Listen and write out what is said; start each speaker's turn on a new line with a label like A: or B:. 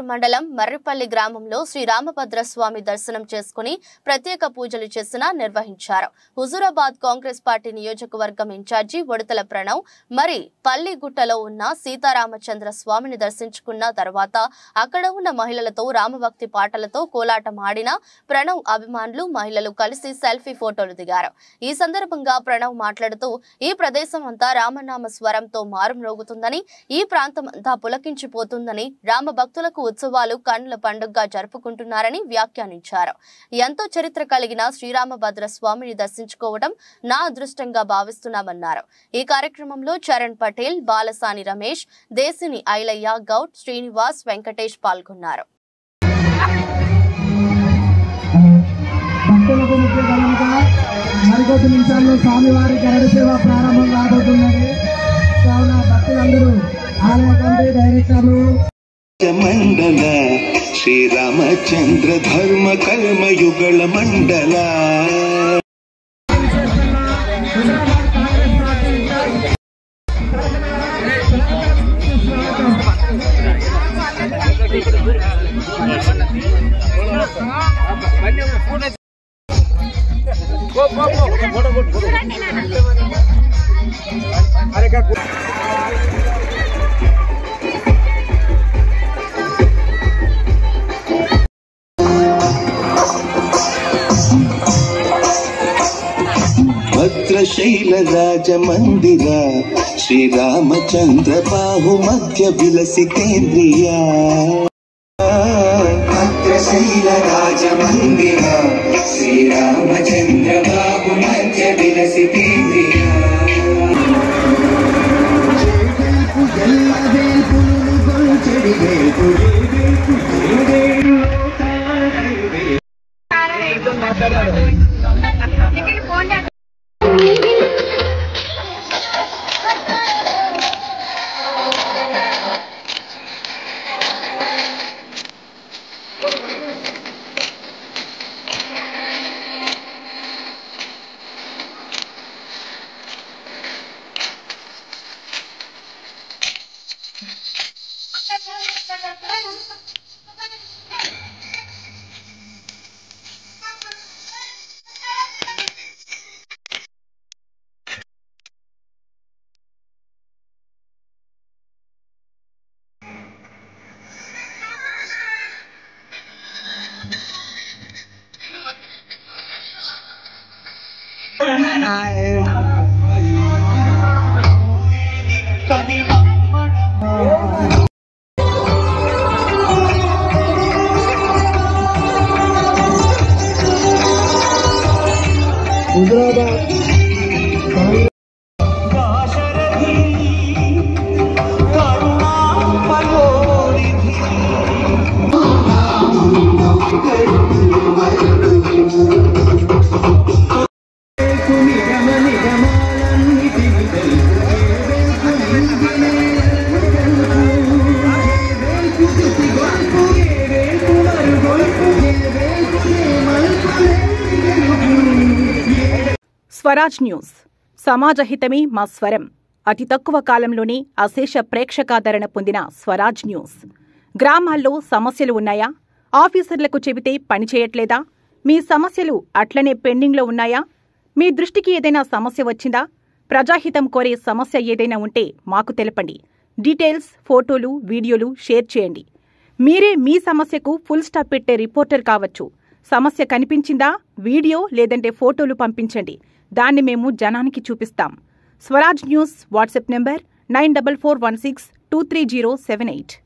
A: మండలం మర్రిపల్లి గ్రామంలో శ్రీ రామభద్రస్వామి దర్శనం చేసుకుని ప్రత్యేక పూజలు నిర్వహించారు. హుజూరాబాద్ కాంగ్రెస్ పార్టీ నియోజకవర్గం ఇన్ఛార్జి వడతల ప్రణవ్ మరి పల్లిగుట్టలో ఉన్న సీతారామచంద్ర స్వామిని దర్శించుకున్న తర్వాత అక్కడ ఉన్న మహిళలతో రామభక్తి పాటలతో కోలాటం ఆడిన ప్రణవ్ అభిమానులు మహిళలు కలిసి సెల్ఫీ ఫోటోలు దిగారు. ఈ సందర్భంగా ప్రణవ్ మాట్లాడుతూ ఈ ప్రదేశం అంతా రామనామ స్వరంతో మారుమ్రోగుతుందని, ఈ ప్రాంతం అంతా పులకించిపోతుందని, రామ భక్తులకు ఉత్సవాలు కన్నుల పండుగగా జరుపుకుంటున్నారని వ్యాఖ్యానించారు. ఎంతో చరిత్ర కలిగిన శ్రీరామభద్ర స్వామిని దర్శించుకోవడం నా అదృష్టంగా భావిస్తున్నామన్నారు. ఈ కార్యక్రమంలో చరణ్ పటేల్, బాలసాని రమేష్, దేశిని ఐలయ్య, గౌడ్, శ్రీనివాస్, వెంకటేష్ పాల్గొన్నారు.
B: మరికొద్ది నిమిషాల్లో స్వామివారి గరుడ సేవ ప్రారంభం కాబోతున్నది. కావున భక్తులందరూ ఆలయ కమిటీ డైరెక్టర్లు
C: మండల శ్రీరామచంద్ర ధర్మ కర్మ యుగళ మండల భద్రశైల రాజ మందిర శ్రీరామచంద్ర బాహు మధ్య విలసితేంద్రియ భద్రశైల రాజ మందిర శ్రీరామచంద్ర బాహు మధ్య విలసితేంద్రియ
D: స్వరాజ్ న్యూస్ సమాజహితమే మా స్వరం. అతి తక్కువ కాలంలోనే అశేష ప్రేక్షకాదరణ పొందిన స్వరాజ్ న్యూస్. గ్రామాల్లో సమస్యలు ఉన్నాయా? ఆఫీసర్లకు చెబితే పనిచేయట్లేదా? మీ సమస్యలు అట్లనే పెండింగ్లో ఉన్నాయా? మీ దృష్టికి ఏదైనా సమస్య వచ్చిందా? ప్రజాహితం కోరే సమస్య ఏదైనా ఉంటే మాకు తెలపండి. డీటెయిల్స్, ఫోటోలు, వీడియోలు షేర్ చేయండి. మీరే మీ సమస్యకు ఫుల్ స్టాప్ పెట్టే రిపోర్టర్ కావచ్చు. సమస్య కనిపించిందా? వీడియో లేదంటే ఫోటోలు పంపించండి. దాన్ని మేము జనానికి చూపిస్తాం. Swaraj news WhatsApp number 9441623078.